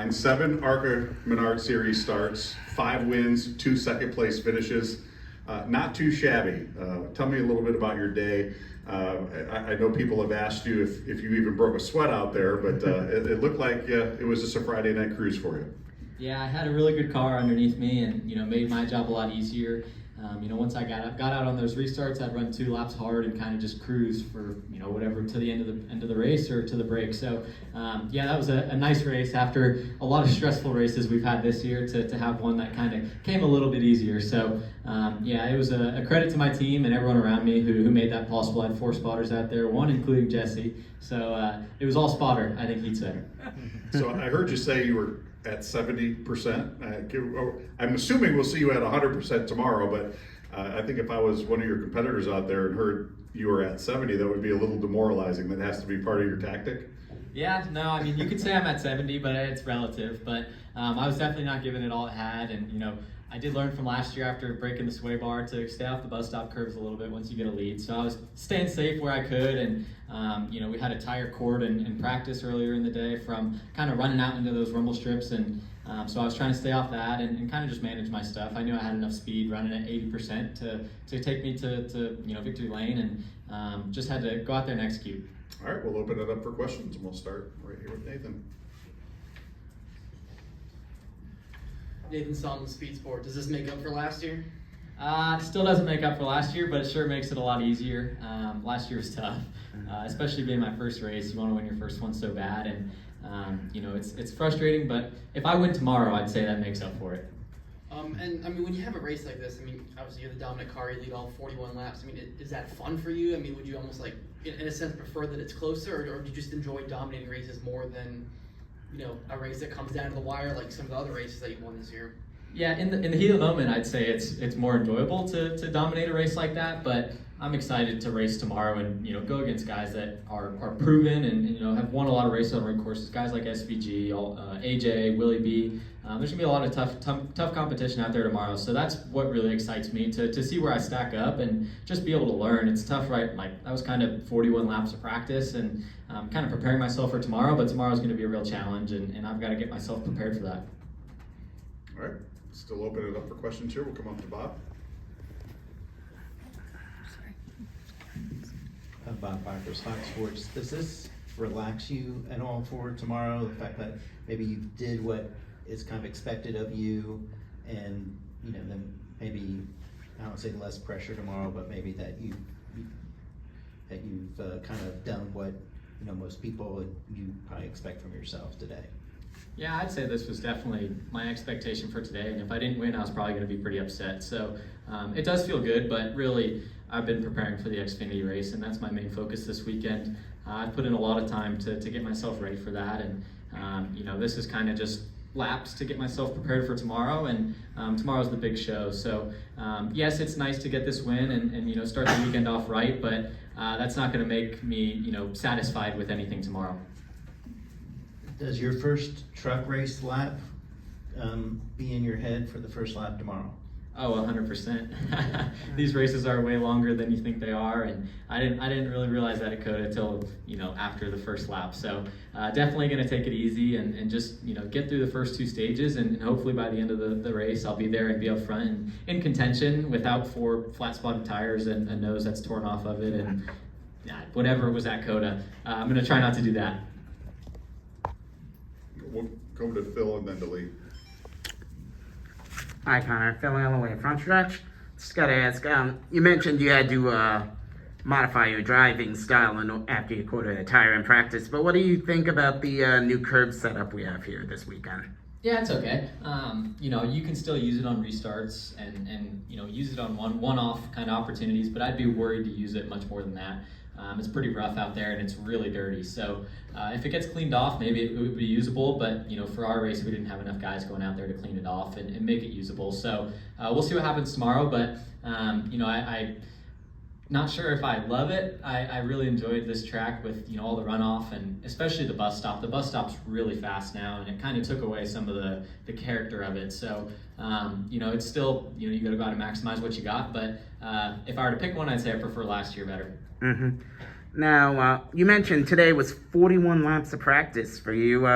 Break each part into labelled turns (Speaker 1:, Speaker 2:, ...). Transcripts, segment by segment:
Speaker 1: combined 7 ARCA Menard Series starts, 5 wins, 2 second place finishes. Not too shabby. Tell me a little bit about your day. I know people have asked you if you even broke a sweat out there, but it looked like it was just a Friday night cruise for you.
Speaker 2: Yeah, I had a really good car underneath me, and made my job a lot easier. Once I got out on those restarts, I'd run 2 laps hard and kind of just cruise for whatever to the end of the race or to the break. So that was a nice race after a lot of stressful races we've had this year. To have one that kind of came a little bit easier. So it was a credit to my team and everyone around me who made that possible. I had 4 spotters out there, 1 including Jesse. So it was all spotter, I think he'd say.
Speaker 1: So I heard you say you were at 70%. I'm assuming we'll see you at 100% tomorrow, but I think if I was one of your competitors out there and heard you were at 70, that would be a little demoralizing. That has to be part of your tactic.
Speaker 2: Yeah, no, I mean, you could say I'm at 70, but it's relative. But I was definitely not giving it all it had, and I did learn from last year after breaking the sway bar to stay off the bus stop curves a little bit once you get a lead. So I was staying safe where I could, and we had a tire cord in practice earlier in the day from kind of running out into those rumble strips, and so I was trying to stay off that and kind of just manage my stuff. I knew I had enough speed running at 80% to take me to victory lane, and just had to go out there and execute.
Speaker 1: All right, we'll open it up for questions, and we'll start right here with Nathan.
Speaker 3: Nathan Song, Speed Sport. Does this make up for last year?
Speaker 2: It still doesn't make up for last year, but it sure makes it a lot easier. Last year was tough, especially being my first race. You want to win your first one so bad, and it's frustrating. But if I win tomorrow, I'd say that makes up for it.
Speaker 3: And I mean, when you have a race like this, I mean, obviously you're the dominant car. You lead all 41 laps. I mean, is that fun for you? I mean, would you almost in a sense prefer that it's closer, or do you just enjoy dominating races more than a race that comes down to the wire like some of the other races that you won this year?
Speaker 2: Yeah, in the heat of the moment, I'd say it's more enjoyable to dominate a race like that. But I'm excited to race tomorrow and go against guys that are proven and have won a lot of races on road courses. Guys like SVG, AJ, Willie B. There's gonna be a lot of tough competition out there tomorrow. So that's what really excites me to see where I stack up and just be able to learn. It's tough, right? Like that was kind of 41 laps of practice and kind of preparing myself for tomorrow. But tomorrow's going to be a real challenge, and I've got to get myself prepared for that.
Speaker 1: All right, still open it up for questions here. We'll come up to Bob.
Speaker 4: Bob Barker, Fox Sports. Does this relax you at all for tomorrow? The fact that maybe you did what is kind of expected of you, and then maybe I don't say less pressure tomorrow, but maybe that you've kind of done what most people you probably expect from yourself today.
Speaker 2: Yeah, I'd say this was definitely my expectation for today, and if I didn't win, I was probably going to be pretty upset. So it does feel good, but really I've been preparing for the Xfinity race, and that's my main focus this weekend. I've put in a lot of time to get myself ready for that, and this is kind of just laps to get myself prepared for tomorrow, and tomorrow's the big show. So yes, it's nice to get this win and start the weekend off right, but that's not going to make me satisfied with anything tomorrow.
Speaker 4: Does your first truck race lap be in your head for the first lap tomorrow?
Speaker 2: Oh, 100%. These races are way longer than you think they are, and I didn't really realize that at COTA until after the first lap. So definitely going to take it easy and just get through the first 2 stages, and hopefully by the end of the race I'll be there and be up front and in contention without 4 flat spotted tires and a nose that's torn off of it, and whatever was at COTA. I'm going to try not to do that.
Speaker 1: We'll go to Phil and then to Lee.
Speaker 5: Hi, Connor. Phil Allaway, Frontstretch. Just got to ask, you mentioned you had to modify your driving style after you quoted a tire in practice, but what do you think about the new curb setup we have here this weekend?
Speaker 2: Yeah, it's okay. You can still use it on restarts and use it on one-off kind of opportunities, but I'd be worried to use it much more than that. It's pretty rough out there and it's really dirty. So if it gets cleaned off, maybe it would be usable, but for our race, we didn't have enough guys going out there to clean it off and make it usable. So we'll see what happens tomorrow, but I'm not sure if I love it. I really enjoyed this track with all the runoff and especially the bus stop. The bus stop's really fast now, and it kind of took away some of the character of it. So it's still you got to go out and maximize what you got. But if I were to pick one, I'd say I prefer last year better.
Speaker 5: Mm-hmm. Now, you mentioned today was 41 laps of practice for you.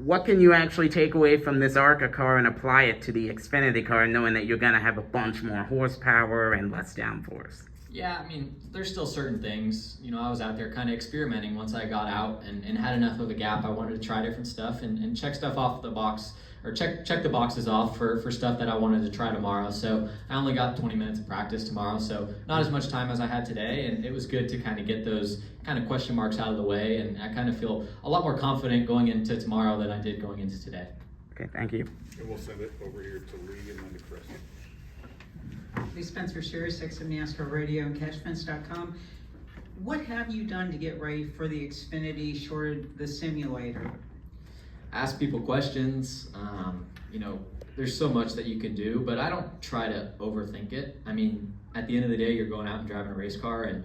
Speaker 5: what can you actually take away from this ARCA car and apply it to the Xfinity car, knowing that you're going to have a bunch more horsepower and less downforce?
Speaker 2: Yeah, I mean, there's still certain things. I was out there kind of experimenting once I got out and had enough of a gap. I wanted to try different stuff and check stuff off the box, or check the boxes off for stuff that I wanted to try tomorrow. So I only got 20 minutes of practice tomorrow, so not as much time as I had today, and it was good to kind of get those kind of question marks out of the way, and I kind of feel a lot more confident going into tomorrow than I did going into today.
Speaker 5: Okay, thank you.
Speaker 1: And we'll send it over here to Lee and then to Chris.
Speaker 6: Lee Spencer, Sirius XM NASCAR Radio and CashFence.com. What have you done to get ready for the Xfinity short of the simulator?
Speaker 2: Ask people questions. There's so much that you can do, but I don't try to overthink it. I mean, at the end of the day, you're going out and driving a race car, and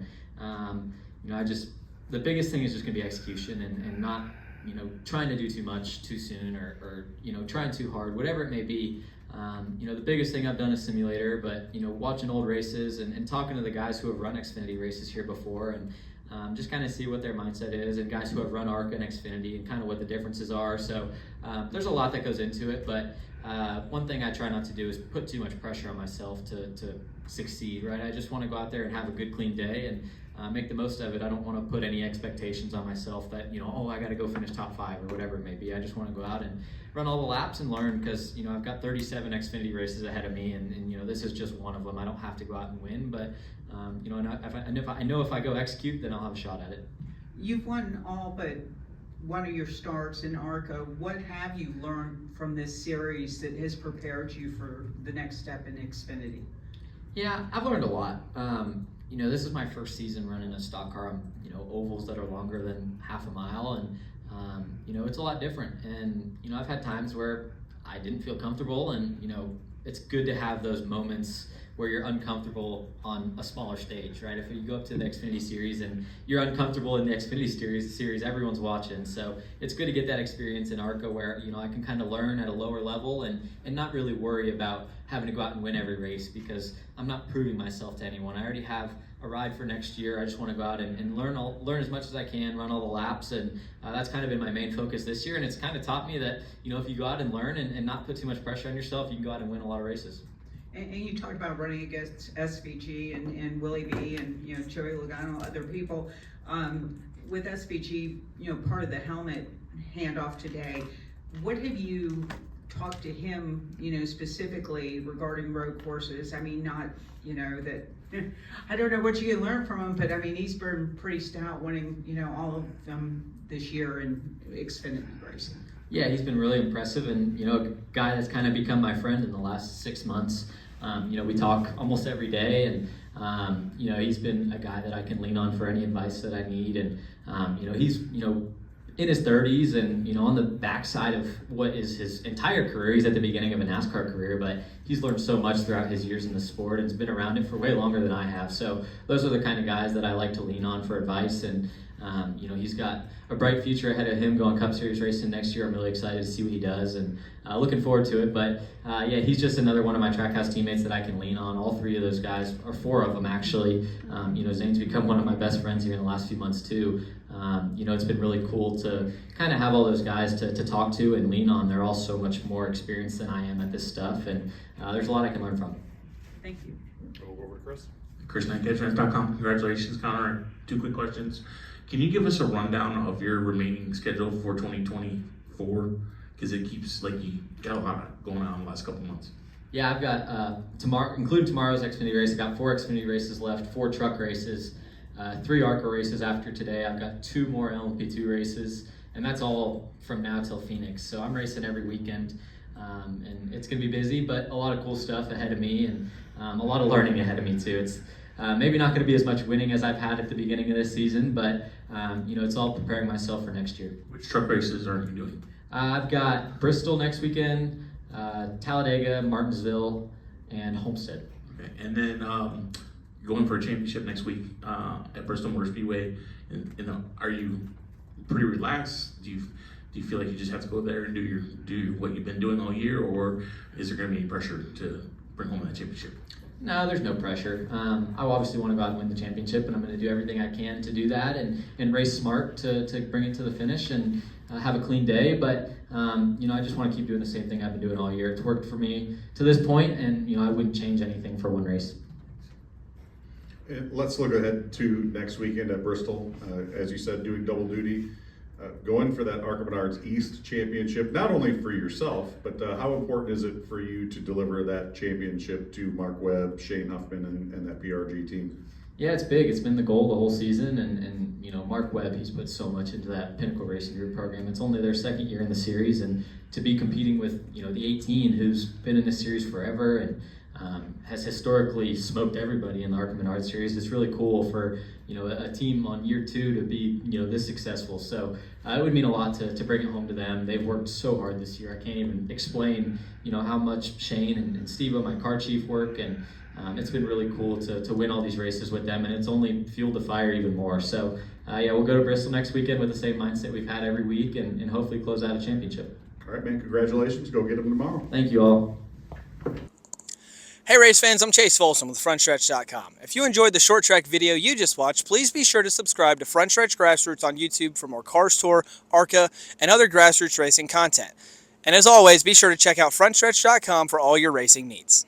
Speaker 2: the biggest thing is just gonna be execution and not trying to do too much too soon or trying too hard, whatever it may be. The biggest thing I've done is simulator, but watching old races and talking to the guys who have run Xfinity races here before, and just kind of see what their mindset is, and guys who have run ARCA and Xfinity and kind of what the differences are. So there's a lot that goes into it, but one thing I try not to do is put too much pressure on myself to succeed, right? I just want to go out there and have a good, clean day and make the most of it. I don't want to put any expectations on myself that, I got to go finish top 5 or whatever it may be. I just want to go out and run all the laps and learn, because, I've got 37 Xfinity races ahead of me, and this is just one of them. I don't have to go out and win, but, I know if I go execute, then I'll have a shot at it.
Speaker 6: You've won all but one of your starts in ARCA. What have you learned from this series that has prepared you for the next step in Xfinity?
Speaker 2: Yeah, I've learned a lot. This is my first season running a stock car on, ovals that are longer than half a mile, and it's a lot different. And I've had times where I didn't feel comfortable, and it's good to have those moments where you're uncomfortable on a smaller stage, right? If you go up to the Xfinity Series and you're uncomfortable in the Xfinity Series, everyone's watching. So it's good to get that experience in ARCA where, I can kind of learn at a lower level and not really worry about having to go out and win every race, because I'm not proving myself to anyone. I already have a ride for next year. I just want to go out and learn as much as I can, run all the laps, and that's kind of been my main focus this year. And it's kind of taught me that, if you go out and learn and not put too much pressure on yourself, you can go out and win a lot of races.
Speaker 6: And you talked about running against SVG and Willie B and Joey Logano, other people. With SVG, part of the helmet handoff today. What have you talked to him, specifically regarding road courses? I mean, not that I don't know what you can learn from him, but I mean, he's been pretty stout, winning all of them this year in Xfinity racing.
Speaker 2: Yeah, he's been really impressive, and a guy that's kind of become my friend in the last 6 months. We talk almost every day, and he's been a guy that I can lean on for any advice that I need. And he's in his 30s, and on the backside of what is his entire career. He's at the beginning of a NASCAR career, but he's learned so much throughout his years in the sport and has been around it for way longer than I have. So those are the kind of guys that I like to lean on for advice. And he's got a bright future ahead of him going Cup Series racing next year. I'm really excited to see what he does, and looking forward to it. But he's just another one of my Trackhouse teammates that I can lean on. All 3 of those guys, or 4 of them actually. Zane's become one of my best friends here in the last few months too. It's been really cool to kind of have all those guys to talk to and lean on. They're all so much more experienced than I am at this stuff, and there's a lot I can learn from.
Speaker 6: Thank you.
Speaker 1: Go over to Chris.
Speaker 7: Chris Knight, CashFence.com. Congratulations, Connor. 2 quick questions. Can you give us a rundown of your remaining schedule for 2024? Because it keeps, you got a lot going on the last couple months.
Speaker 2: Yeah, I've got tomorrow, including tomorrow's Xfinity race. I've got 4 Xfinity races left, 4 truck races, 3 ARCA races after today. I've got 2 more LMP2 races, and that's all from now till Phoenix. So I'm racing every weekend, and it's gonna be busy, but a lot of cool stuff ahead of me, and a lot of learning ahead of me too. It's maybe not gonna be as much winning as I've had at the beginning of this season, but it's all preparing myself for next year.
Speaker 7: Which truck races are you doing?
Speaker 2: I've got Bristol next weekend, Talladega, Martinsville, and Homestead.
Speaker 7: Okay, and then you're going for a championship next week at Bristol Motor Speedway. And are you pretty relaxed? Do you feel like you just have to go there and do what you've been doing all year, or is there going to be any pressure to bring home that championship?
Speaker 2: No, there's no pressure. I obviously want to go out and win the championship, and I'm going to do everything I can to do that and race smart to bring it to the finish. And have a clean day. But I just want to keep doing the same thing I've been doing all year. It's worked for me to this point, and I wouldn't change anything for one race.
Speaker 1: And let's look ahead to next weekend at Bristol. As you said, doing double duty, going for that ARCA Menards East Championship, not only for yourself, but how important is it for you to deliver that championship to Mark Webb, Shane Huffman, and that PRG team?
Speaker 2: Yeah, it's big. It's been the goal the whole season, and Mark Webb, he's put so much into that Pinnacle Racing Group program. It's only their second year in the series, and to be competing with the 18 who's been in this series forever and has historically smoked everybody in the ARCA Menards series. It's really cool for a team on year 2 to be this successful. So it would mean a lot to bring it home to them. They've worked so hard this year. I can't even explain how much Shane and Steve, my car chief, work, and it's been really cool to win all these races with them, and it's only fueled the fire even more. So we'll go to Bristol next weekend with the same mindset we've had every week, and hopefully close out a championship.
Speaker 1: All right, man, congratulations. Go get them tomorrow.
Speaker 2: Thank you all.
Speaker 8: Hey race fans, I'm Chase Folsom with Frontstretch.com. If you enjoyed the short track video you just watched, please be sure to subscribe to Frontstretch Grassroots on YouTube for more Cars Tour, ARCA, and other grassroots racing content. And as always, be sure to check out Frontstretch.com for all your racing needs.